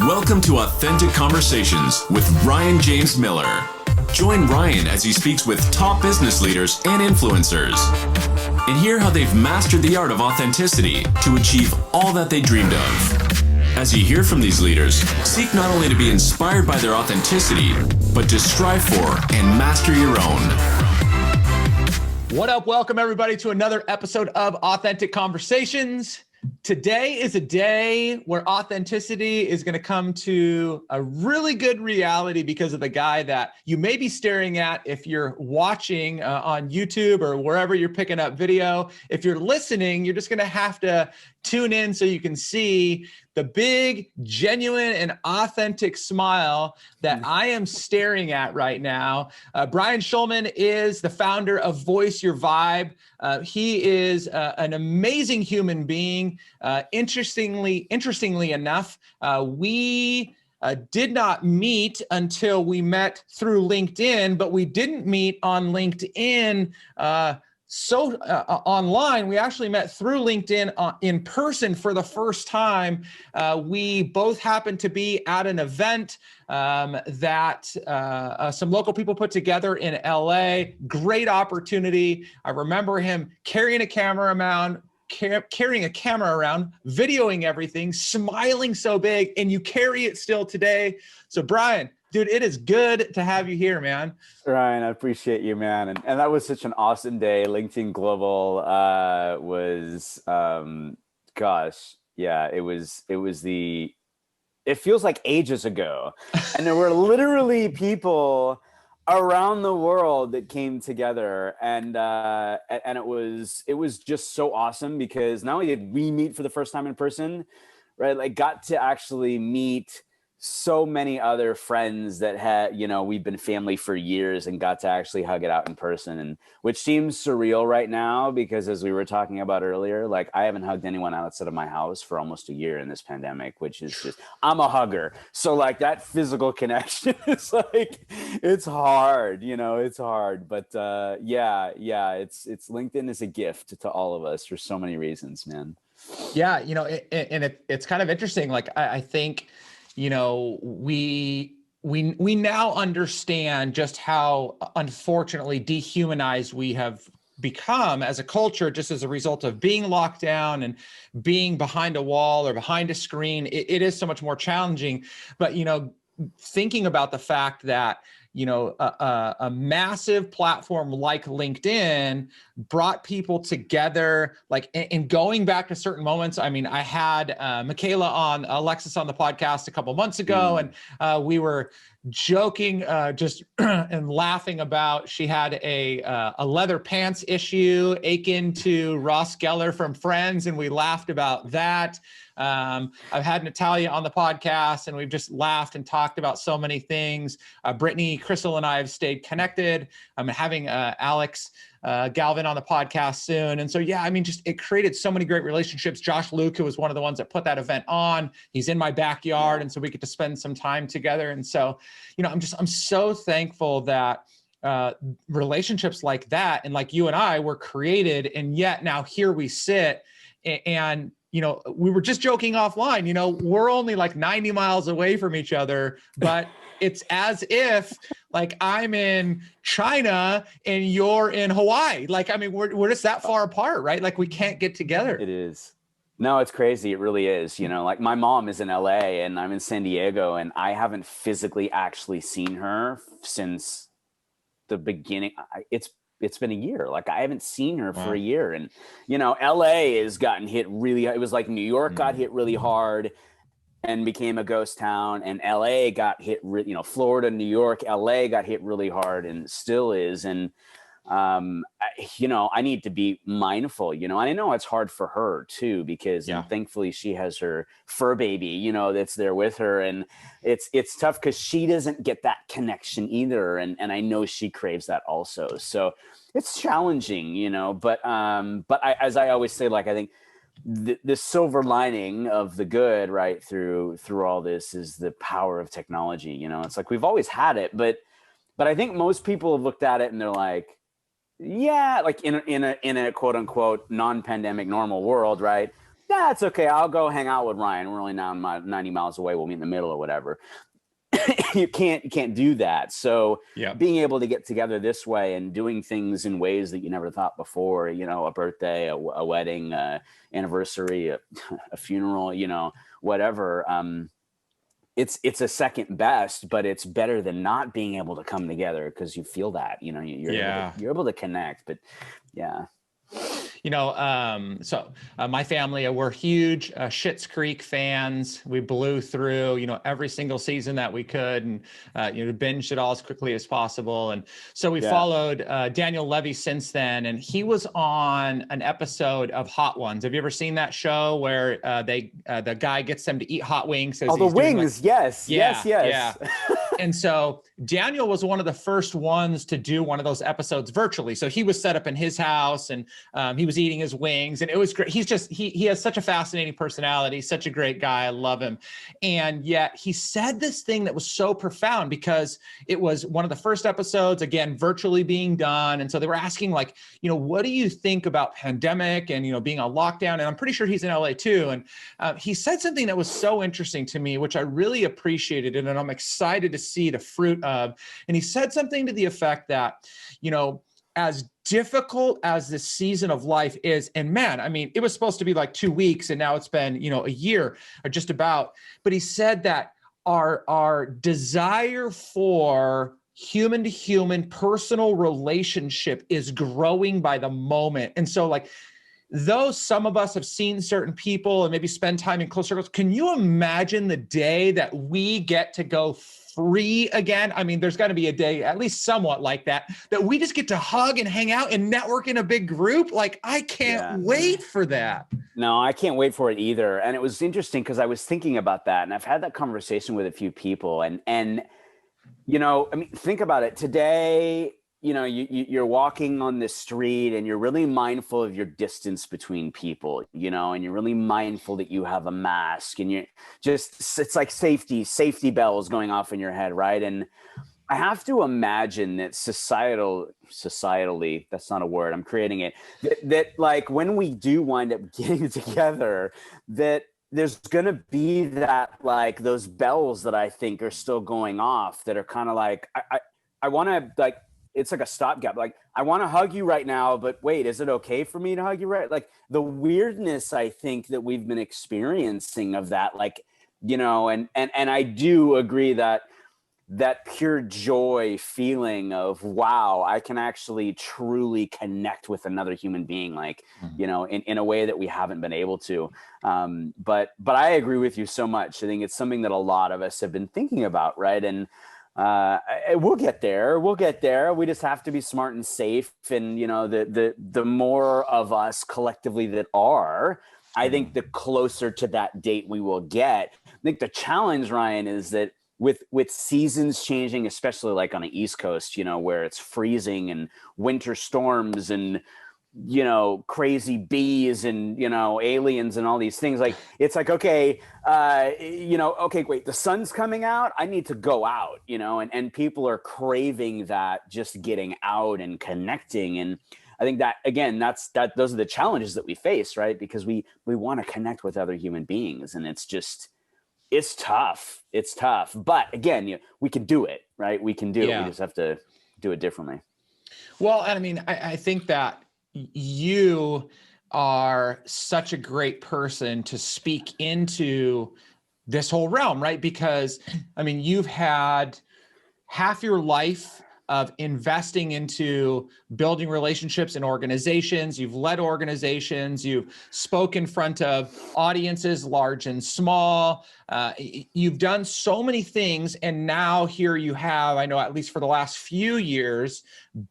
Welcome to Authentic Conversations with Ryan James Miller. Join Ryan as he speaks with top business leaders and influencers, and hear how they've mastered the art of authenticity to achieve all that they dreamed of. As you hear from these leaders, seek not only to be inspired by their authenticity, but to strive for and master your own. What up? Welcome everybody to another episode of Authentic Conversations. Today is a day where authenticity is going to come to a really good reality because of the guy that you may be staring at if you're watching on YouTube or wherever you're picking up video. If you're listening, you're just going to have to tune in so you can see the big, genuine, and authentic smile that I am staring at right now. Brian Schulman is the founder of Voice Your Vibe. He is an amazing human being. Interestingly enough, we did not meet until we met through LinkedIn, but we didn't meet on LinkedIn online. We actually met through LinkedIn in person for the first time. We both happened to be at an event that some local people put together in LA. Great opportunity. I remember him carrying a camera around, videoing everything, smiling so big, and you carry it still today. So Brian, dude, it is good to have you here, man. Ryan, I appreciate you, man. And that was such an awesome day. LinkedIn Global was, it feels like ages ago. And there were literally people around the world that came together. And it was just so awesome because not only did we meet for the first time in person, right? Like got to actually meet so many other friends that had, we've been family for years and got to actually hug it out in person, and which seems surreal right now because as we were talking about earlier, like I haven't hugged anyone outside of my house for almost a year in this pandemic, which is just, I'm a hugger. So like that physical connection is like, it's hard, it's hard, but it's LinkedIn is a gift to all of us for so many reasons, man. Yeah. It's kind of interesting. Like, I think, we now understand just how unfortunately dehumanized we have become as a culture, just as a result of being locked down and being behind a wall or behind a screen. It is so much more challenging, but, thinking about the fact that, a massive platform like LinkedIn brought people together, like, and going back to certain moments. I mean, I had Alexis on the podcast a couple months ago, and we were joking and laughing about, she had a leather pants issue akin to Ross Geller from Friends, and we laughed about that. I've had Natalia on the podcast and we've just laughed and talked about so many things. Brittany, Crystal, and I have stayed connected. I'm having Alex Galvin on the podcast soon. And so, it created so many great relationships. Josh Luke, who was one of the ones that put that event on, he's in my backyard. And so we get to spend some time together. And so, I'm so thankful that relationships like that and like you and I were created. And yet now here we sit and we were just joking offline, we're only like 90 miles away from each other, but it's as if like I'm in China and you're in Hawaii. Like, we're just that far apart, right? Like we can't get together. It is. No, it's crazy. It really is. Like my mom is in LA and I'm in San Diego, and I haven't physically actually seen her since the beginning. It's been a year. Like I haven't seen her for a year. And, LA has gotten hit really, it was like New York got hit really hard and became a ghost town, and LA got hit, Florida, New York, LA got hit really hard and still is. And, I need to be mindful, and I know it's hard for her too, because thankfully she has her fur baby, that's there with her. And it's tough because she doesn't get that connection either. And I know she craves that also. So it's challenging, but as I always say, like, I think the silver lining of the good, right, through all this is the power of technology. It's like, we've always had it, but I think most people have looked at it and they're like, yeah, like in a quote unquote non-pandemic normal world, right? yeah, it's okay. I'll go hang out with Ryan. We're only now 90 miles away. We'll meet in the middle or whatever. You can't do that. So being able to get together this way and doing things in ways that you never thought before, you know, a birthday, a wedding, anniversary, a funeral, you know, whatever. It's a second best, but it's better than not being able to come together because you feel that, you know, you're able to connect. But yeah. You know, my family, we're huge Schitt's Creek fans. We blew through, you know, every single season that we could, and you know, binged it all as quickly as possible. And so we followed Daniel Levy since then, and he was on an episode of Hot Ones. Have you ever seen that show where the guy gets them to eat hot wings? Oh, the wings, yes. And so Daniel was one of the first ones to do one of those episodes virtually. So he was set up in his house, and he was eating his wings, and it was great. He's just, he has such a fascinating personality, such a great guy. I love him. And yet he said this thing that was so profound because it was one of the first episodes, again, virtually being done. And so they were asking, like, you know, what do you think about pandemic and, you know, being on lockdown? And I'm pretty sure he's in LA too. And he said something that was so interesting to me, which I really appreciated, and I'm excited to see the fruit of. And he said something to the effect that, you know, as difficult as this season of life is, and man, I mean, it was supposed to be like 2 weeks, and now it's been, you know, a year or just about. But he said that our desire for human to human personal relationship is growing by the moment. And so, like, though some of us have seen certain people and maybe spend time in close circles, can you imagine the day that we get to go free again? I mean, there's got to be a day, at least somewhat like that we just get to hug and hang out and network in a big group. Like, I can't wait for that. No, I can't wait for it either. And it was interesting because I was thinking about that, and I've had that conversation with a few people, and you know, I mean, think about it today. You know, you're walking on the street and you're really mindful of your distance between people, you know, and you're really mindful that you have a mask, and you're just, it's like safety bells going off in your head, right? And I have to imagine that societally, that's not a word, I'm creating it, that like when we do wind up getting together, that there's going to be that, like, those bells that I think are still going off that are kind of like, I want to, like, it's like a stopgap. Like, I want to hug you right now, but wait, is it okay for me to hug you right? Like, the weirdness, I think, that we've been experiencing of that, like, you know, and I do agree that pure joy feeling of, wow, I can actually truly connect with another human being, like, you know, in a way that we haven't been able to. But I agree with you so much. I think it's something that a lot of us have been thinking about, right? And we'll get there. We just have to be smart and safe. And, you know, the more of us collectively that are, I think the closer to that date we will get. I think the challenge, Ryan, is that with seasons changing, especially like on the East Coast, you know, where it's freezing and winter storms and, you know, crazy bees and, you know, aliens and all these things, like, it's like, okay, you know, okay, wait, the sun's coming out, I need to go out, you know, and people are craving that, just getting out and connecting. And I think that, again, those are the challenges that we face, right? Because we want to connect with other human beings, and it's tough. But again, you know, we can do it, right? We can do it. We just have to do it differently. Well, I mean, I think that you are such a great person to speak into this whole realm, right? Because, I mean, you've had half your life of investing into building relationships in organizations. You've led organizations. You've spoken in front of audiences, large and small. You've done so many things. And now here you have, I know, at least for the last few years,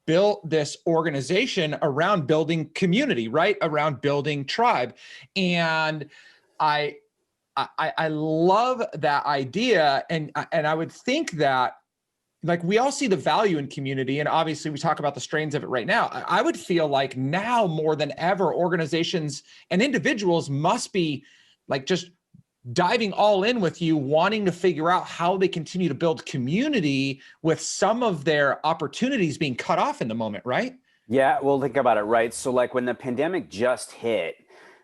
built this organization around building community, right? Around building tribe. And I love that idea. And I would think that, like, we all see the value in community, and obviously we talk about the strains of it right now. I would feel like now more than ever, organizations and individuals must be, like, just diving all in with you, wanting to figure out how they continue to build community with some of their opportunities being cut off in the moment, right? Yeah, well, think about it, right? So, like, when the pandemic just hit,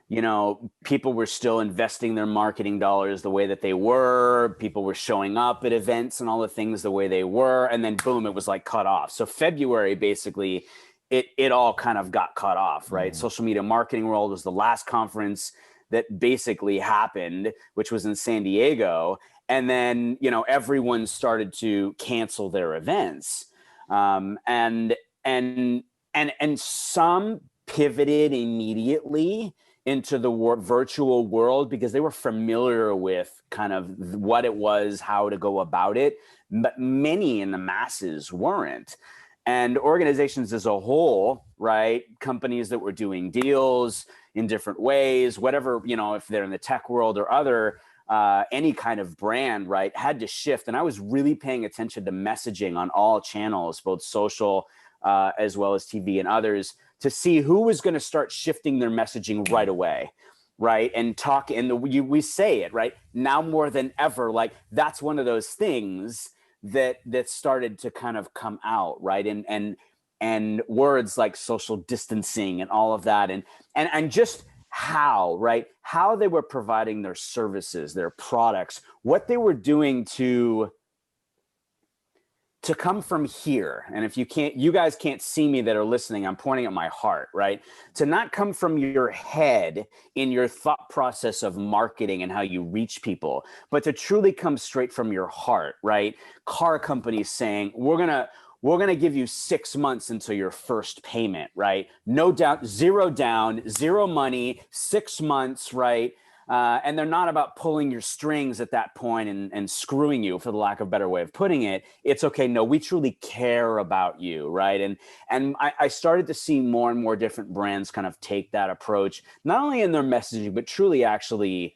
you know, people were still investing their marketing dollars the way that they were. People were showing up at events and all the things the way they were. And then boom, it was like cut off. So February, basically, it all kind of got cut off, right? Social Media Marketing World was the last conference that basically happened, which was in San Diego. And then, you know, everyone started to cancel their events. And some pivoted immediately into the virtual world because they were familiar with kind of what it was, how to go about it. But many in the masses weren't. And organizations as a whole, right? Companies that were doing deals in different ways, whatever, you know, if they're in the tech world or other, any kind of brand, right, had to shift. And I was really paying attention to messaging on all channels, both social as well as TV and others, to see who was going to start shifting their messaging right away, right? And talk, and we say it, right? Now more than ever, like that's one of those things that started to kind of come out, right? And words like social distancing and all of that, and just how, right? How they were providing their services, their products, what they were doing to come from here. And if you guys can't see me that are listening, I'm pointing at my heart, right? To not come from your head in your thought process of marketing and how you reach people, but to truly come straight from your heart, right? Car companies saying, we're going to give you 6 months until your first payment, right? No doubt, zero down, zero money, 6 months, right? And they're not about pulling your strings at that point and screwing you, for the lack of a better way of putting it. It's okay. No, we truly care about you, right? And I started to see more and more different brands kind of take that approach, not only in their messaging, but truly actually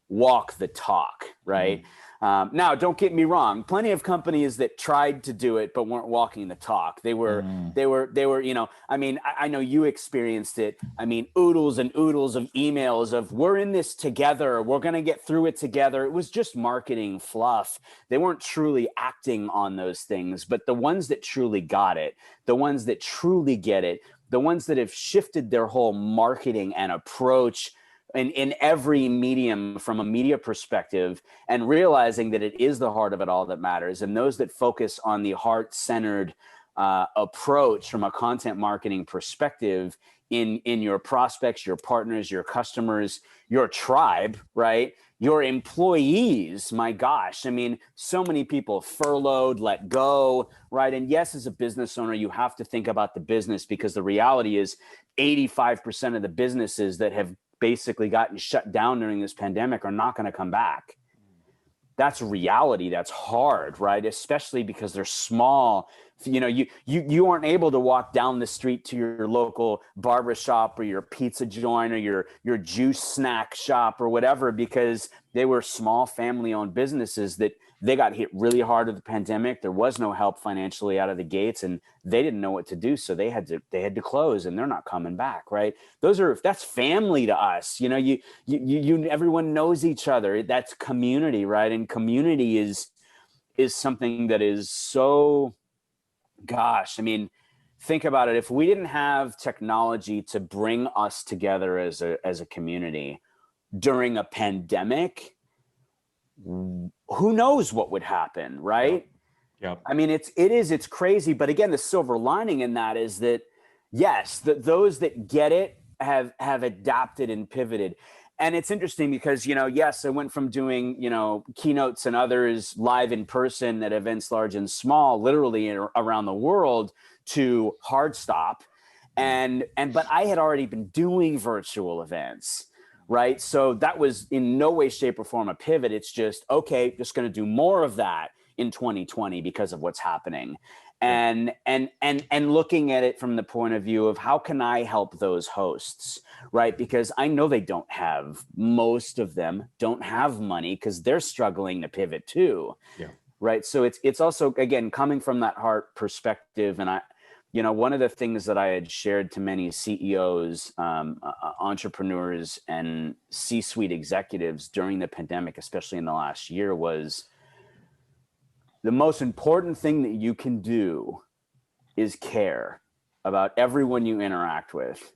walk the talk, right? Now, don't get me wrong. Plenty of companies that tried to do it but weren't walking the talk. They were, you know. I mean, I know you experienced it. I mean, oodles and oodles of emails of "we're in this together. We're gonna get through it together." It was just marketing fluff. They weren't truly acting on those things. But the ones that truly got it, the ones that truly get it, the ones that have shifted their whole marketing and approach in every medium from a media perspective, and realizing that it is the heart of it all that matters. And those that focus on the heart-centered approach from a content marketing perspective in your prospects, your partners, your customers, your tribe, right? Your employees, my gosh. I mean, so many people furloughed, let go, right? And yes, as a business owner, you have to think about the business, because the reality is 85% of the businesses that have basically gotten shut down during this pandemic are not going to come back. That's reality. That's hard, right? Especially because they're small. You know, you aren't able to walk down the street to your local barbershop or your pizza joint or your juice snack shop or whatever, because they were small family-owned businesses that they got hit really hard with the pandemic. There was no help financially out of the gates, and they didn't know what to do, so they had to close, and they're not coming back, right? That's family to us. You know, you everyone knows each other. That's community, right? And community is something that is so, gosh, I mean, think about it. If we didn't have technology to bring us together as a community during a pandemic, who knows what would happen, right? Yep. I mean, it's crazy. But again, the silver lining in that is that, yes, those that get it have adapted and pivoted. And it's interesting because, you know, yes, I went from doing, you know, keynotes and others live in person at events large and small, literally around the world, to hard stop. But I had already been doing virtual events, right? So that was in no way, shape, or form a pivot. It's just, okay, just going to do more of that in 2020 because of what's happening. And looking at it from the point of view of how can I help those hosts, right? Because I know most of them don't have money because they're struggling to pivot too. Yeah. Right. So it's also, again, coming from that heart perspective. And one of the things that I had shared to many CEOs, entrepreneurs, and C-suite executives during the pandemic, especially in the last year, was the most important thing that you can do is care about everyone you interact with.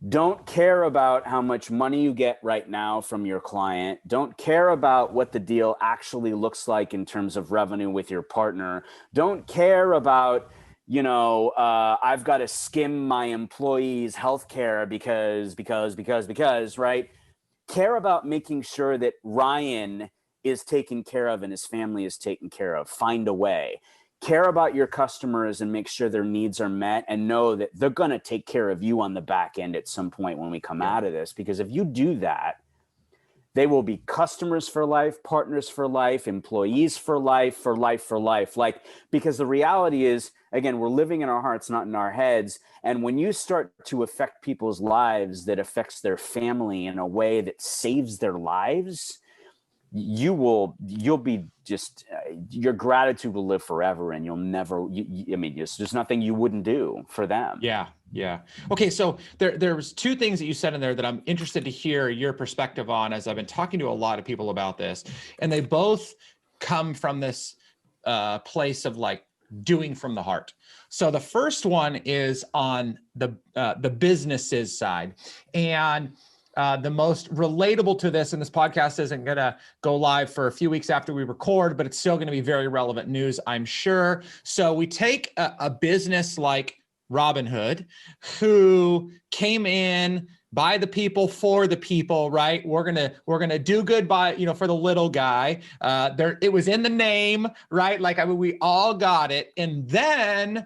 Don't care about how much money you get right now from your client. Don't care about what the deal actually looks like in terms of revenue with your partner. Don't care about, I've got to skim my employees' healthcare because, right? Care about making sure that Ryan is taken care of and his family is taken care of. Find a way. Care about your customers and make sure their needs are met, and know that they're going to take care of you on the back end at some point when we come out of this. Because if you do that, they will be customers for life, partners for life, employees for life, for life, for life. Like, because the reality is, again, we're living in our hearts, not in our heads. And when you start to affect people's lives, that affects their family in a way that saves their lives, you'll be just, your gratitude will live forever, and you'll never, there's nothing you wouldn't do for them. Yeah. Yeah. Okay. So there's two things that you said in there that I'm interested to hear your perspective on, as I've been talking to a lot of people about this, and they both come from this place of like doing from the heart. So the first one is on the businesses side, and the most relatable to this, and this podcast isn't going to go live for a few weeks after we record, but it's still going to be very relevant news, I'm sure. So we take a business like Robinhood, who came in by the people for the people, right? We're gonna do good by, for the little guy. It was in the name, right? Like, I mean, we all got it. And then,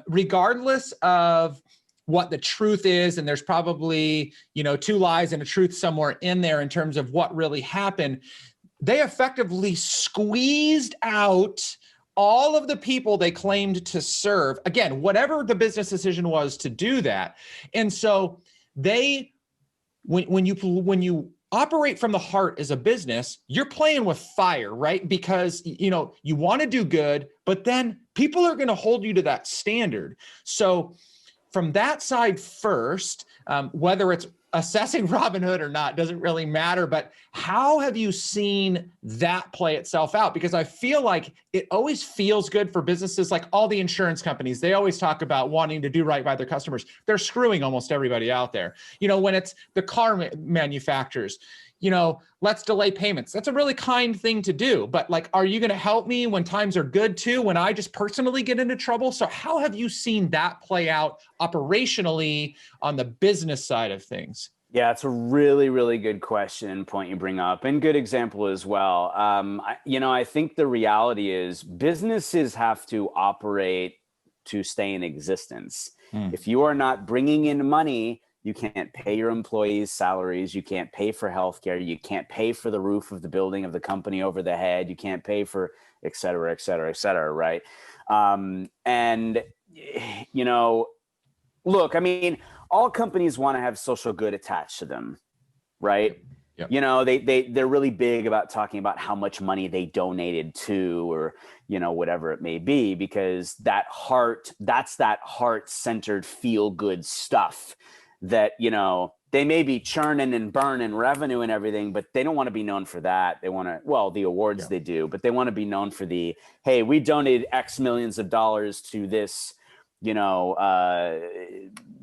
regardless of what the truth is, and there's probably, two lies and a truth somewhere in there in terms of what really happened, they effectively squeezed out all of the people they claimed to serve. Again, whatever the business decision was to do that. And so when you operate from the heart as a business, you're playing with fire, right? Because, you want to do good, but then people are going to hold you to that standard. So from that side first, whether it's assessing Robinhood or not doesn't really matter, but how have you seen that play itself out? Because I feel like it always feels good for businesses, like all the insurance companies. They always talk about wanting to do right by their customers. They're screwing almost everybody out there. When it's the car manufacturers, let's delay payments. That's a really kind thing to do. But like, are you going to help me when times are good too, when I just personally get into trouble? So how have you seen that play out operationally on the business side of things? Yeah, it's a really, really good question and point you bring up, and good example as well. I think the reality is businesses have to operate to stay in existence. If you are not bringing in money, you can't pay your employees' salaries. You can't pay for healthcare. You can't pay for the roof of the building of the company over the head. You can't pay for et cetera, et cetera, et cetera, right? Look, I mean, all companies want to have social good attached to them, right? Yep. They're really big about talking about how much money they donated to, or, whatever it may be, because that's that heart-centered feel-good stuff that, they may be churning and burning revenue and everything, but they don't want to be known for that. They want to, the awards they do, but they want to be known for the, hey, we donated X millions of dollars to this,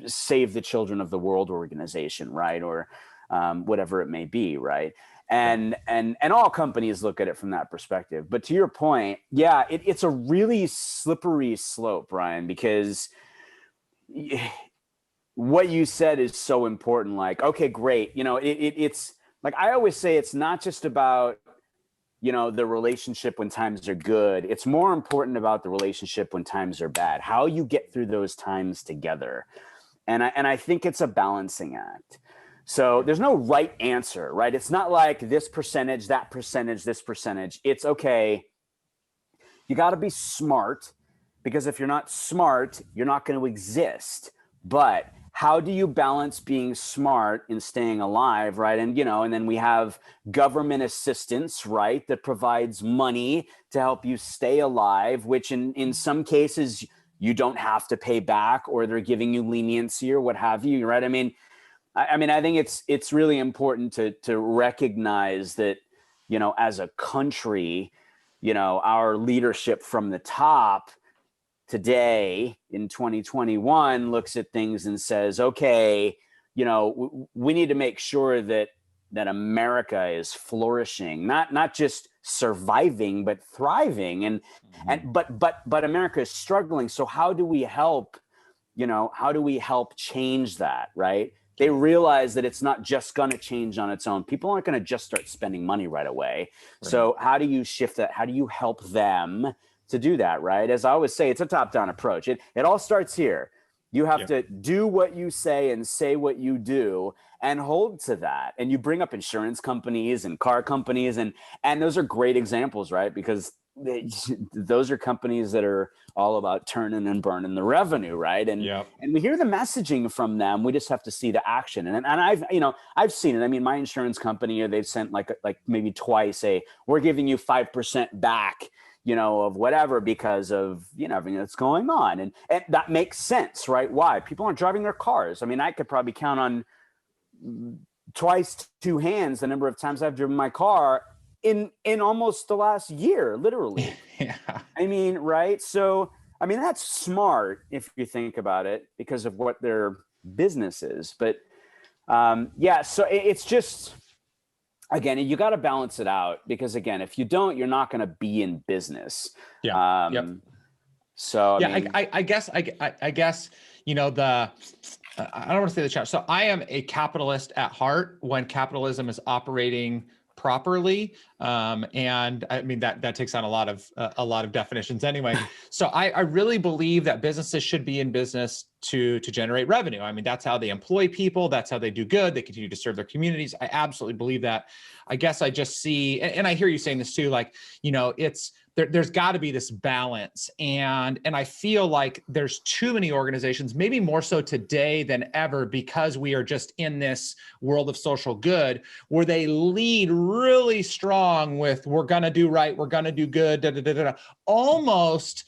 Save the Children of the World organization, right? Or whatever it may be, right? And all companies look at it from that perspective. But to your point, yeah, it's a really slippery slope, Brian, because what you said is so important. Like, okay, great. It's like, I always say, it's not just about, the relationship when times are good. It's more important about the relationship when times are bad, how you get through those times together. And I think it's a balancing act. So there's no right answer, right? It's not like this percentage, that percentage, this percentage. It's okay. You got to be smart, because if you're not smart, you're not going to exist. But how do you balance being smart and staying alive, right? And, and then we have government assistance, right, that provides money to help you stay alive, which in some cases you don't have to pay back, or they're giving you leniency or what have you, right? I mean, I think it's really important to recognize that, as a country, our leadership from the top today in 2021 looks at things and says, okay, we need to make sure that America is flourishing, not just surviving, but thriving. But America is struggling. So how do we help change that, right? They realize that it's not just going to change on its own. People aren't going to just start spending money right away. Right. So how do you shift that? How do you help them to do that, right? As I always say, it's a top-down approach. It all starts here. You have to do what you say and say what you do and hold to that. And you bring up insurance companies and car companies, and those are great examples, right? Because those are companies that are all about turning and burning the revenue, right? And we hear the messaging from them. We just have to see the action. And I've seen it. I mean, my insurance company, they've sent like maybe twice we're giving you 5% back, of whatever, because of, everything that's going on. And that makes sense, right? Why? People aren't driving their cars. I mean, I could probably count on twice, two hands, the number of times I've driven my car in almost the last year, literally. Yeah. I mean, right? So, I mean, that's smart if you think about it because of what their business is. But so it's just, again, you got to balance it out because, again, if you don't, you're not going to be in business. Yeah. So, I guess, I don't want to say the challenge. So I am a capitalist at heart when capitalism is operating properly. And I mean, that takes on a lot of definitions anyway. So I really believe that businesses should be in business to generate revenue. I mean, that's how they employ people. That's how they do good. They continue to serve their communities. I absolutely believe that. I guess I just see, and I hear you saying this too, like, there's got to be this balance. And I feel like there's too many organizations, maybe more so today than ever, because we are just in this world of social good where they lead really strong with, we're going to do right, we're going to do good, almost,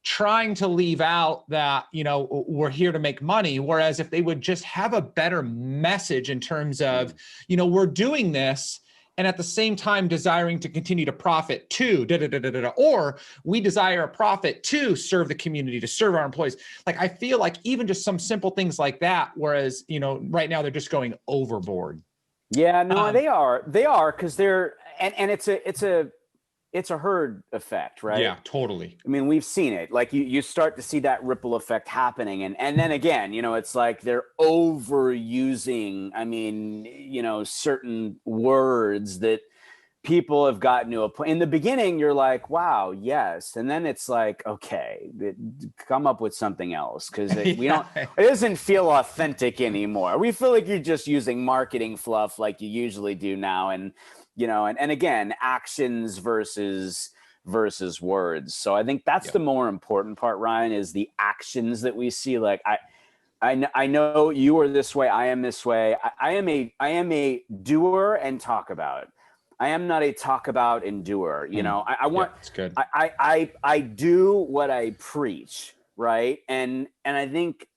trying to leave out that, we're here to make money. Whereas if they would just have a better message in terms of, we're doing this, and at the same time desiring to continue to profit too, or we desire a profit to serve the community, to serve our employees. Like, I feel like even just some simple things like that, whereas, right now they're just going overboard. Yeah, no, they are because they're, and it's a herd effect, right? Yeah, totally. I mean, we've seen it. Like you start to see that ripple effect happening. And then again, it's like they're overusing, certain words that people have gotten to a point. In the beginning, you're like, wow, yes. And then it's like, okay, come up with something else because it doesn't feel authentic anymore. We feel like you're just using marketing fluff like you usually do now. And again, actions versus words. So I think that's the more important part, Ryan, is the actions that we see. Like I know you are this way. I am this way. I am a doer and talk about. I am not a talk about and doer. I want. It's good. I do what I preach, right? And I think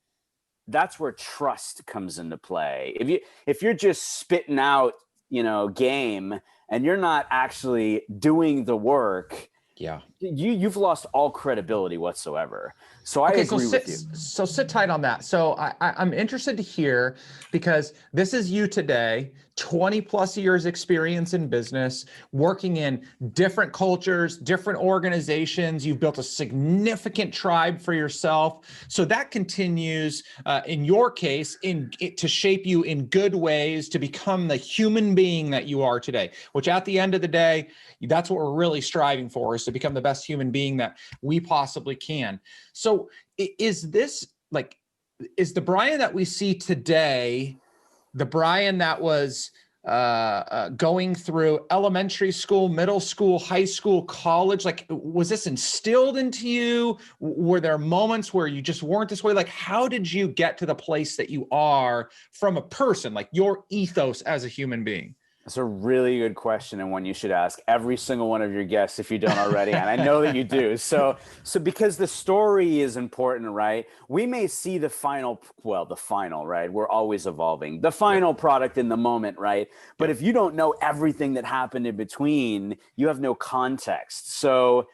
that's where trust comes into play. If you're just spitting out, game, and you're not actually doing the work, you've lost all credibility whatsoever. So I agree with you. So sit tight on that. So I'm interested to hear, because this is you today, 20 plus years experience in business, working in different cultures, different organizations. You've built a significant tribe for yourself. So that continues in your case to shape you in good ways to become the human being that you are today, which at the end of the day, that's what we're really striving for, is to become the best human being that we possibly can. So is the Brian that we see today the Brian that was going through elementary school, middle school, high school, college? Like, was this instilled into you? Were there moments where you just weren't this way? Like, how did you get to the place that you are from a person, like your ethos as a human being? That's a really good question, and one you should ask every single one of your guests if you don't already, and I know that you do. So because the story is important, right? We may see the final, right? We're always evolving. The final product in the moment, right? But if you don't know everything that happened in between, you have no context. So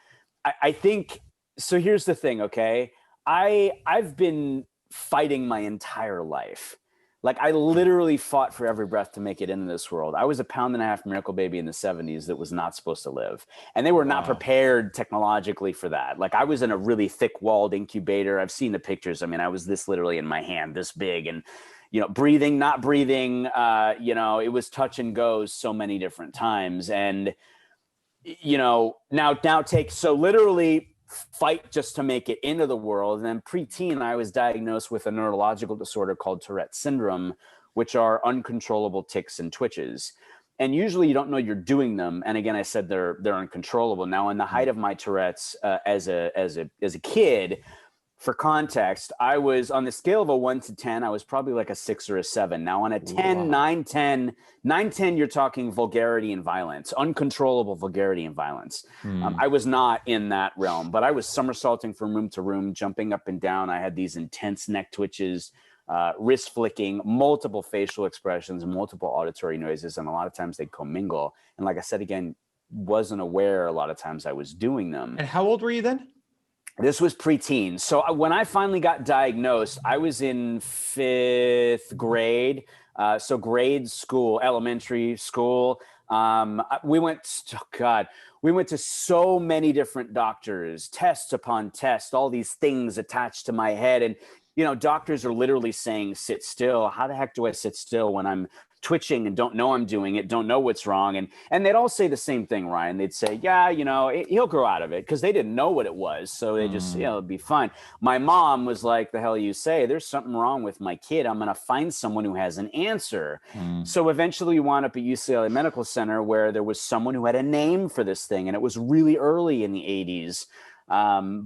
I think, so here's the thing, okay? I've been fighting my entire life. Like I literally fought for every breath to make it into this world. I was a 1.5-pound miracle baby in the 70s that was not supposed to live. And they were not prepared technologically for that. Like I was in a really thick walled incubator. I've seen the pictures. I mean, I was this literally in my hand, this big, and, you know, breathing, not breathing, you know, it was touch and go so many different times. And, you know, now take, so literally fight just to make it into the world. And then preteen, I was diagnosed with a neurological disorder called Tourette syndrome, which are uncontrollable tics and twitches. And usually you don't know you're doing them. And again, I said they're uncontrollable. Now, in the height of my Tourette's, as a kid, for context, I was on the scale of a 1 to 10, I was probably like a 6 or a 7. Now on a 10, 9, 10, you're talking vulgarity and violence, uncontrollable vulgarity and violence. I was not in that realm, but I was somersaulting from room to room, jumping up and down. I had these intense neck twitches, wrist flicking, multiple facial expressions, multiple auditory noises, and a lot of times they'd commingle. And like I said, again, wasn't aware a lot of times I was doing them. And how old were you then? This was preteen. So when I finally got diagnosed, I was in 5th grade. So grade school, elementary school. We went to so many different doctors, tests upon tests, all these things attached to my head. And, you know, doctors are literally saying, sit still. How the heck do I sit still when I'm twitching and don't know I'm doing it, don't know what's wrong? And they'd all say the same thing, Ryan. They'd say, yeah, you know, he'll grow out of it, because they didn't know what it was. So they just, you know, it'd be fine. My mom was like, the hell you say? There's something wrong with my kid. I'm going to find someone who has an answer. So eventually we wound up at UCLA Medical Center, where there was someone who had a name for this thing. And it was really early in the 80s.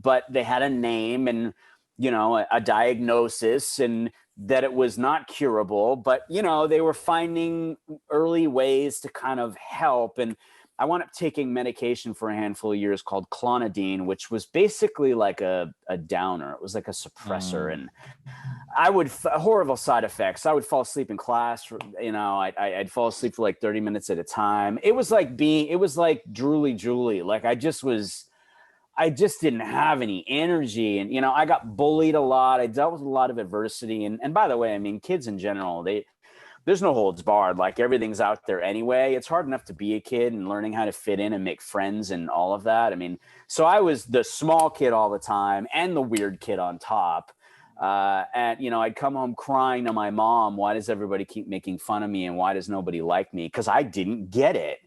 But they had a name and, you know, a diagnosis, and that it was not curable, but, you know, they were finding early ways to kind of help. And I wound up taking medication for a handful of years called clonidine, which was basically like a downer. It was like a suppressor. And I would, horrible side effects. I would fall asleep in class. You know, I'd fall asleep for like 30 minutes at a time. It was like drooly. Like I just didn't have any energy. And, you know, I got bullied a lot. I dealt with a lot of adversity. And by the way, I mean, kids in general, there's no holds barred. Like everything's out there anyway. It's hard enough to be a kid and learning how to fit in and make friends and all of that. I mean, so I was the small kid all the time and the weird kid on top. And, you know, I'd come home crying to my mom, why does everybody keep making fun of me? And why does nobody like me? Because I didn't get it.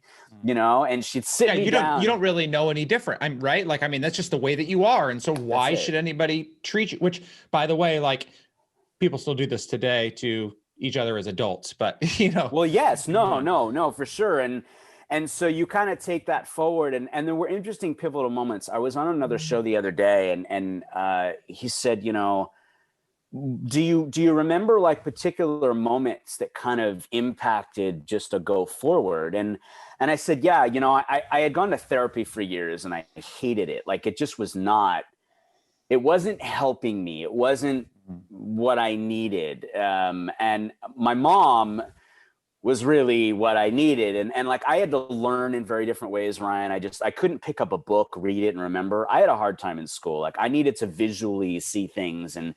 You know, and she'd sit me down. You don't really know any different. I'm right. Like, I mean, that's just the way that you are. And so why should anybody treat you? Which, by the way, like, people still do this today to each other as adults, but, you know. Well, yes, no, for sure. And so you kind of take that forward, and there were interesting pivotal moments. I was on another show the other day, and he said, you know, do you remember like particular moments that kind of impacted just a go forward? And I said, yeah, you know, I had gone to therapy for years and I hated it. Like it just it wasn't helping me. It wasn't what I needed. And my mom was really what I needed. And like, I had to learn in very different ways, Ryan. I couldn't pick up a book, read it and remember. I had a hard time in school. Like I needed to visually see things, and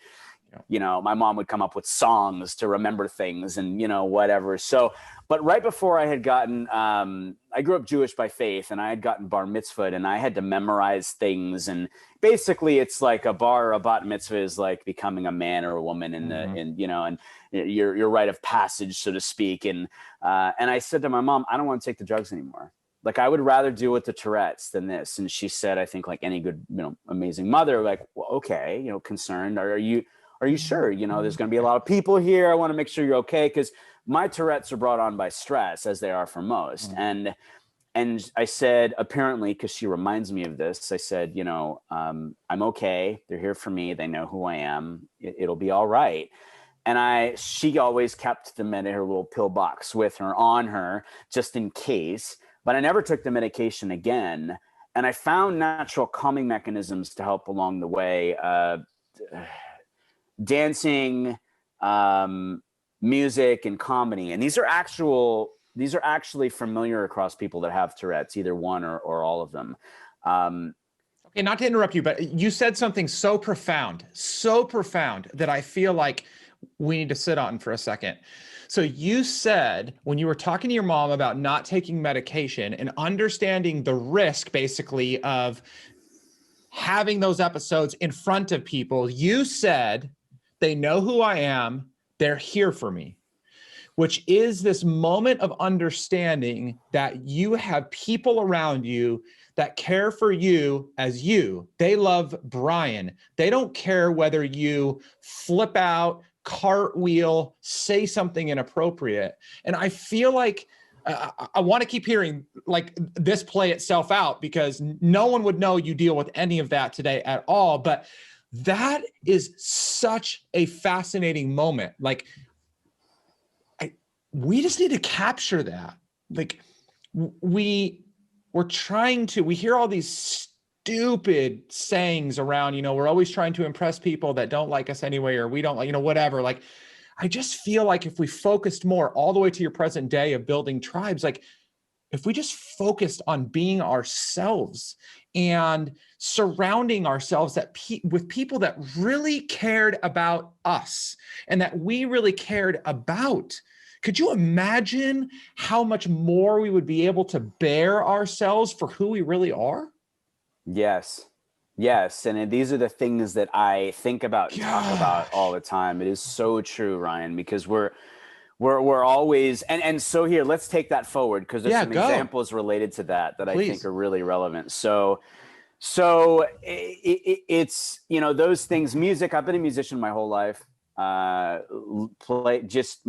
you know, my mom would come up with songs to remember things and, you know, whatever. So, but right before I had gotten, I grew up Jewish by faith, and I had gotten bar mitzvahed, and I had to memorize things. And basically it's like a bat mitzvah is like becoming a man or a woman in you know, and your rite of passage, so to speak. And I said to my mom, I don't want to take the drugs anymore. Like I would rather deal with the Tourette's than this. And she said, I think like any good, you know, amazing mother, like, well, okay, you know, concerned. Are you sure? You know, there's going to be a lot of people here. I want to make sure you're okay. Because my Tourette's are brought on by stress, as they are for most. And I said, apparently, because she reminds me of this, I said, you know, I'm okay. They're here for me. They know who I am. It'll be all right. And she always kept her little pill box with her, on her, just in case. But I never took the medication again. And I found natural calming mechanisms to help along the way. Dancing, music, and comedy. And these are actually familiar across people that have Tourette's, either one or all of them. Okay, not to interrupt you, but you said something so profound that I feel like we need to sit on for a second. So you said when you were talking to your mom about not taking medication and understanding the risk basically of having those episodes in front of people, you said, they know who I am, they're here for me, which is this moment of understanding that you have people around you that care for you as you. They love Brian. They don't care whether you flip out, cartwheel, say something inappropriate. And I feel like I want to keep hearing like this play itself out, because no one would know you deal with any of that today at all. But that is such a fascinating moment. Like, we just need to capture that. Like, we hear all these stupid sayings around, we're always trying to impress people that don't like us anyway, or we don't like, whatever. Like, I just feel like if we focused more all the way to your present day of building tribes, like if we just focused on being ourselves and surrounding ourselves with people that really cared about us and that we really cared about, could you imagine how much more we would be able to bear ourselves for who we really are? Yes. Yes. And these are the things that I think about and talk about all the time. It is so true, Ryan, because we're always, and so here, let's take that forward, because there's some examples related to that I think are really relevant. So it's, those things, music, I've been a musician my whole life. My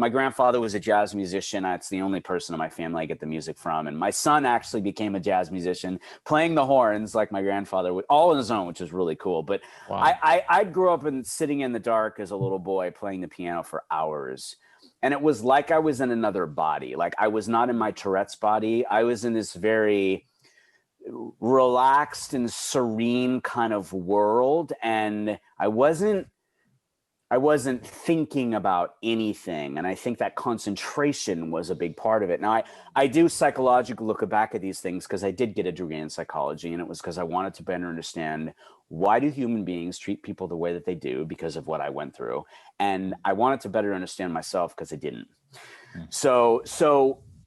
grandfather was a jazz musician. That's the only person in my family I get the music from. And my son actually became a jazz musician, playing the horns like my grandfather would, all on his own, which is really cool. But wow. I grew up sitting in the dark as a little boy playing the piano for hours. And it was like I was in another body. Like, I was not in my Tourette's body. I was in this very relaxed and serene kind of world. And I wasn't thinking about anything. And I think that concentration was a big part of it. Now, I do psychologically look back at these things because I did get a degree in psychology, and it was because I wanted to better understand, why do human beings treat people the way that they do because of what I went through? And I wanted to better understand myself because I didn't. So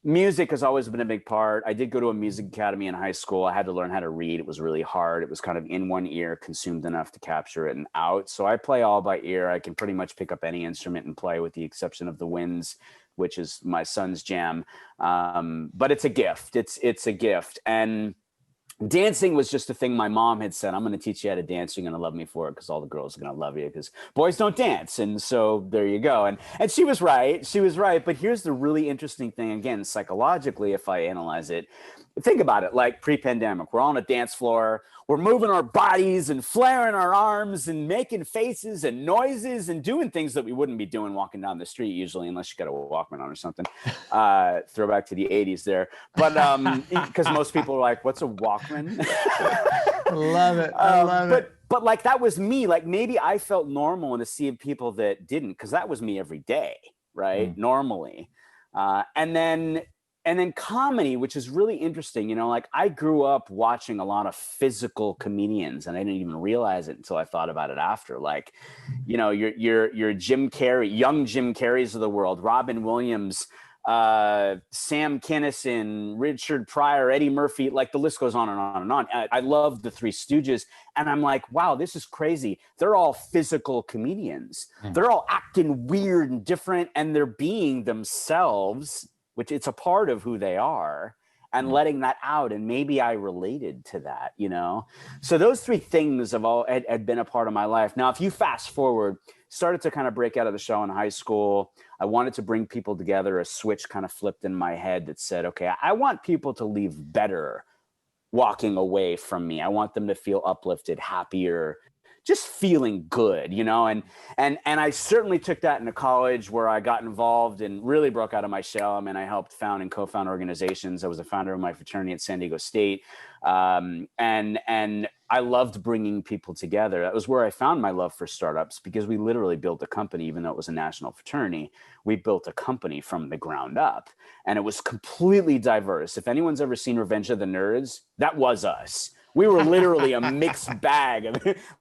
music has always been a big part. I did go to a music academy in high school. I had to learn how to read. It was really hard. It was kind of in one ear, consumed enough to capture it and out. So I play all by ear. I can pretty much pick up any instrument and play, with the exception of the winds, which is my son's jam. But it's a gift. It's a gift. And dancing was just a thing my mom had said, I'm going to teach you how to dance. You're going to love me for it, because all the girls are going to love you because boys don't dance. And so there you go. And she was right. She was right. But here's the really interesting thing, again, psychologically, if I analyze it, think about it like pre-pandemic. We're on a dance floor. We're moving our bodies and flaring our arms and making faces and noises and doing things that we wouldn't be doing walking down the street usually, unless you got a Walkman on or something. Throwback to the 80s there. But because most people are like, what's a Walkman? Love it. I love it. But like, that was me. Like, maybe I felt normal in a sea of people that didn't, because that was me every day, right? Normally. And then comedy, which is really interesting, like, I grew up watching a lot of physical comedians, and I didn't even realize it until I thought about it after. Like, your Jim Carrey, young Jim Carreys of the world, Robin Williams, Sam Kinison, Richard Pryor, Eddie Murphy, like, the list goes on and on and on. I love the Three Stooges, and I'm like, wow, this is crazy. They're all physical comedians. They're all acting weird and different, and they're being themselves, which it's a part of who they are, and letting that out. And maybe I related to that, So those three things had been a part of my life. Now, if you fast forward, started to kind of break out of the show in high school, I wanted to bring people together. A switch kind of flipped in my head that said, okay, I want people to leave better walking away from me. I want them to feel uplifted, happier, just feeling good, and I certainly took that into college, where I got involved and really broke out of my shell. I mean, I helped found and co-found organizations. I was a founder of my fraternity at San Diego State. And I loved bringing people together. That was where I found my love for startups, because we literally built a company, even though it was a national fraternity. We built a company from the ground up, and it was completely diverse. If anyone's ever seen Revenge of the Nerds, that was us. We were literally a mixed bag of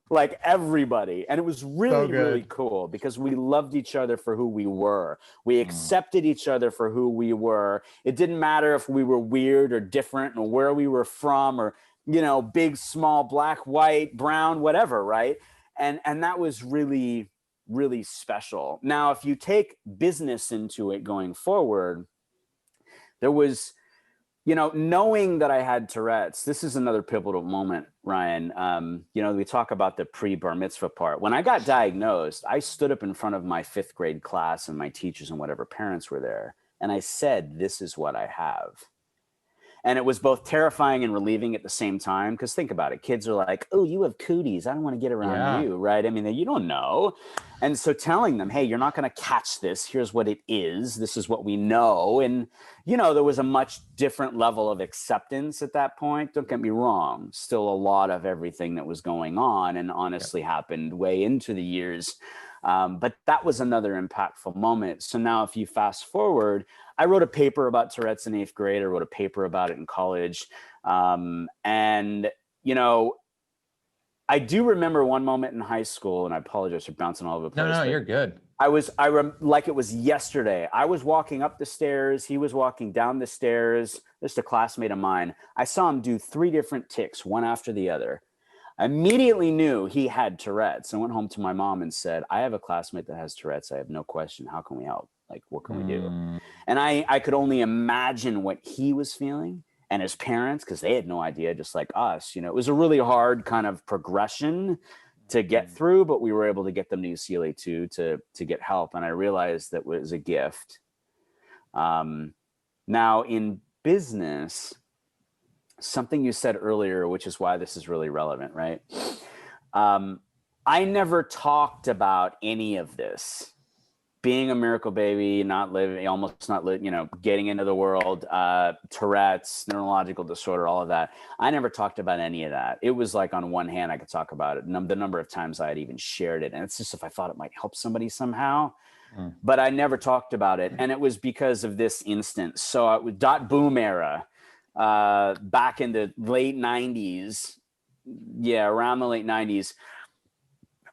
like everybody. And it was really, really cool because we loved each other for who we were. We accepted each other for who we were. It didn't matter if we were weird or different or where we were from or, big, small, black, white, brown, whatever, right? And that was really, really special. Now, if you take business into it going forward, there was, knowing that I had Tourette's, this is another pivotal moment, Ryan. We talk about the pre-bar mitzvah part. When I got diagnosed, I stood up in front of my 5th grade class and my teachers and whatever parents were there. And I said, this is what I have. And it was both terrifying and relieving at the same time. Because think about it. Kids are like, oh, you have cooties. I don't want to get around you, right? I mean, you don't know. And so telling them, hey, you're not going to catch this. Here's what it is. This is what we know. And, there was a much different level of acceptance at that point. Don't get me wrong. Still a lot of everything that was going on and honestly happened way into the years. But that was another impactful moment. So now if you fast forward, I wrote a paper about Tourette's in 8th grade. I wrote a paper about it in college. I do remember one moment in high school, and I apologize for bouncing all over the place. No, you're good. Like it was yesterday. I was walking up the stairs. He was walking down the stairs. Just a classmate of mine. I saw him do 3 different tics, one after the other. I immediately knew he had Tourette's. I went home to my mom and said, I have a classmate that has Tourette's. I have no question. How can we help? Like, what can we do? And I could only imagine what he was feeling and his parents, because they had no idea, just like us. It was a really hard kind of progression to get through, but we were able to get them to UCLA too, to get help. And I realized that was a gift. Now in business, something you said earlier, which is why this is really relevant, right? I never talked about any of this. Being a miracle baby, getting into the world, Tourette's, neurological disorder, all of that. I never talked about any of that. It was like on one hand, I could talk about it. The number of times I had even shared it. And it's just if I thought it might help somebody somehow, but I never talked about it. And it was because of this instance. So with dot boom era, back in the late 90s, around the late 90s,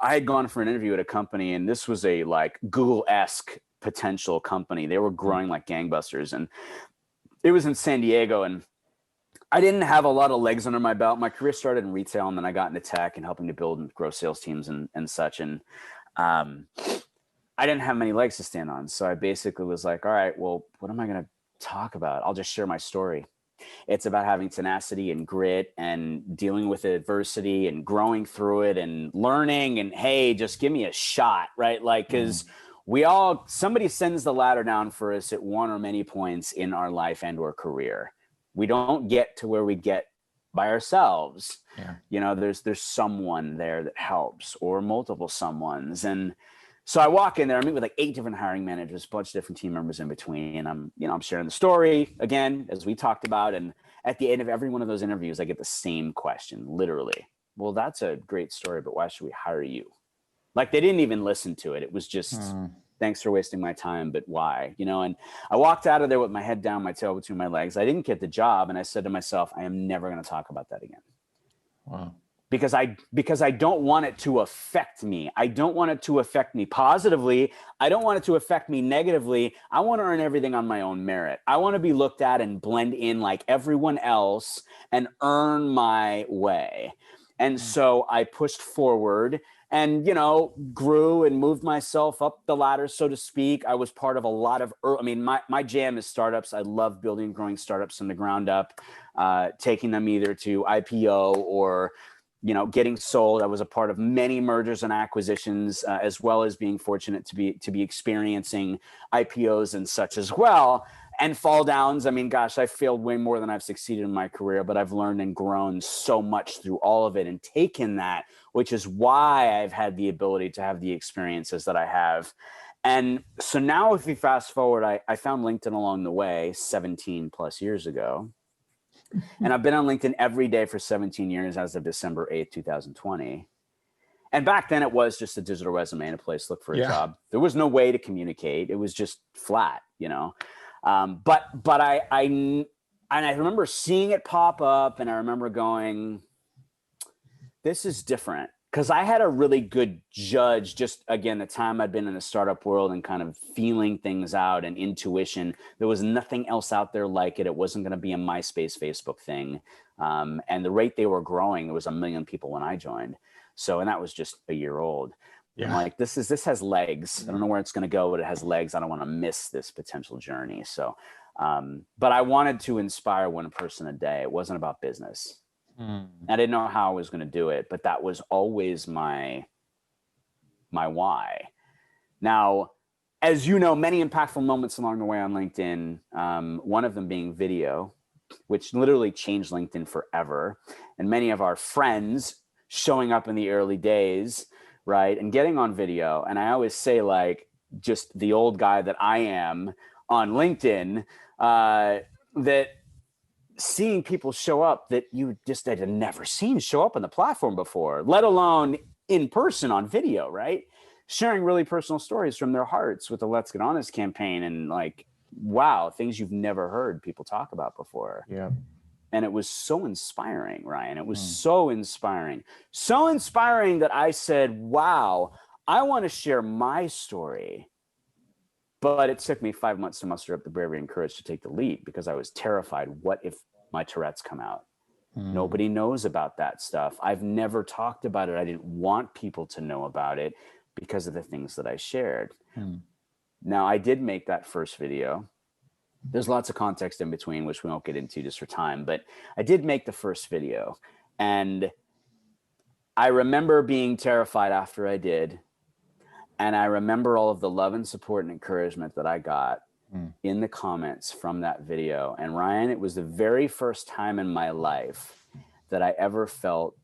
I had gone for an interview at a company, and this was a like Google-esque potential company. They were growing like gangbusters, and it was in San Diego, and I didn't have a lot of legs under my belt. My career started in retail, and then I got into tech and helping to build and grow sales teams and such. And I didn't have many legs to stand on. So I basically was like, all right, well, what am I going to talk about? I'll just share my story. It's about having tenacity and grit and dealing with adversity and growing through it and learning and, hey, just give me a shot, right? Like, because somebody sends the ladder down for us at one or many points in our life and or career. We don't get to where we get by ourselves. There's someone there that helps, or multiple someones. And so I walk in there, I meet with like 8 different hiring managers, a bunch of different team members in between. And I'm sharing the story again, as we talked about. And at the end of every one of those interviews, I get the same question, literally. Well, that's a great story, but why should we hire you? Like, they didn't even listen to it. It was just, thanks for wasting my time, but why? And I walked out of there with my head down, my tail between my legs. I didn't get the job. And I said to myself, I am never going to talk about that again. Wow. Because I don't want it to affect me. I don't want it to affect me positively. I don't want it to affect me negatively. I want to earn everything on my own merit. I want to be looked at and blend in like everyone else and earn my way. And so I pushed forward and, grew and moved myself up the ladder, so to speak. I was part of a lot of, my jam is startups. I love building and growing startups from the ground up, taking them either to IPO or getting sold. I was a part of many mergers and acquisitions, as well as being fortunate to be experiencing IPOs and such as well. And fall downs. I mean, gosh, I failed way more than I've succeeded in my career, but I've learned and grown so much through all of it and taken that, which is why I've had the ability to have the experiences that I have. And so now if we fast forward, I found LinkedIn along the way 17 plus years ago. And I've been on LinkedIn every day for 17 years as of December 8th, 2020. And back then it was just a digital resume and a place to look for a job. There was no way to communicate. It was just flat, But I remember seeing it pop up, and I remember going, this is different. Because I had a really good judge, just again, the time I'd been in the startup world and kind of feeling things out and intuition. There was nothing else out there like it. It wasn't going to be a MySpace, Facebook thing. And the rate they were growing, there was 1 million people when I joined. So, and that was just a year old. Yeah. I'm like, this has legs. I don't know where it's going to go, but it has legs. I don't want to miss this potential journey. So, but I wanted to inspire one person a day. It wasn't about business. I didn't know how I was going to do it, but that was always my why. Now, as you know, many impactful moments along the way on LinkedIn, one of them being video, which literally changed LinkedIn forever. And many of our friends showing up in the early days, right, and getting on video. And I always say, like, just the old guy that I am on LinkedIn, that seeing people show up that you just had never seen show up on the platform before, let alone in person on video, right? Sharing really personal stories from their hearts with the Let's Get Honest campaign, and like, wow, things you've never heard people talk about before. Yeah. And it was so inspiring, Ryan. It was so inspiring. So inspiring that I said, wow, I want to share my story. But it took me 5 months to muster up the bravery and courage to take the leap, because I was terrified. What if my Tourette's come out? Nobody knows about that stuff. I've never talked about it. I didn't want people to know about it because of the things that I shared. Now, I did make that first video. There's lots of context in between, which we won't get into just for time, but I did make the first video. And I remember being terrified after I did. And I remember all of the love and support and encouragement that I got in the comments from that video. And Ryan, it was the very first time in my life that I ever felt